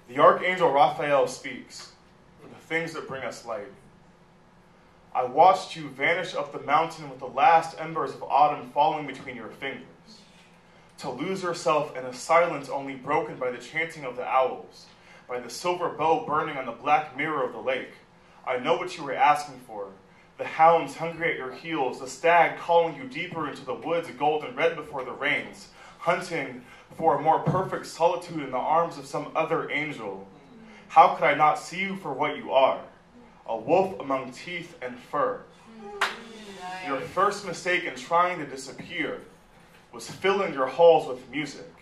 The archangel Raphael speaks for the things that bring us light. I watched you vanish up the mountain with the last embers of autumn falling between your fingers, to lose yourself in a silence only broken by the chanting of the owls, by the silver bow burning on the black mirror of the lake. I know what you were asking for. The hounds hungry at your heels, the stag calling you deeper into the woods golden red before the rains, hunting for a more perfect solitude in the arms of some other angel. How could I not see you for what you are? A wolf among teeth and fur. Your first mistake in trying to disappear was filling your halls with music.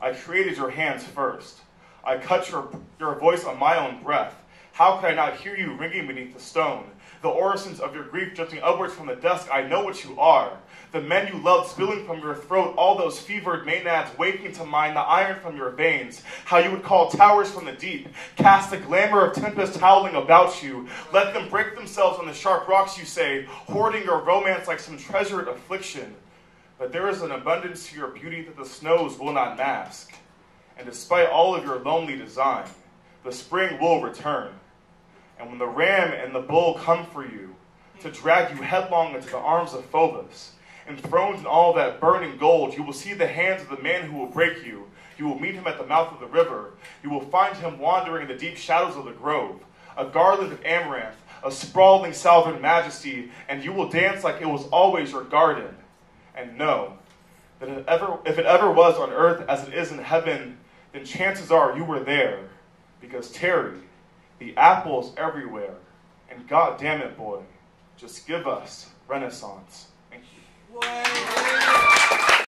I created your hands first. I cut your voice on my own breath. How could I not hear you ringing beneath the stone? The orisons of your grief drifting upwards from the dusk, I know what you are. The men you loved spilling from your throat, all those fevered maenads waking to mind, the iron from your veins. How you would call towers from the deep, cast the glamour of tempest howling about you. Let them break themselves on the sharp rocks, you say, hoarding your romance like some treasured affliction. But there is an abundance to your beauty that the snows will not mask. And despite all of your lonely design, the spring will return. And when the ram and the bull come for you, to drag you headlong into the arms of Phobos, enthroned in all that burning gold, you will see the hands of the man who will break you. You will meet him at the mouth of the river. You will find him wandering in the deep shadows of the grove, a garland of amaranth, a sprawling southern majesty, and you will dance like it was always your garden. And know that if it ever was on earth as it is in heaven, then chances are you were there, because Terry, the apple's everywhere, and God damn it, boy, just give us Renaissance. Thank you.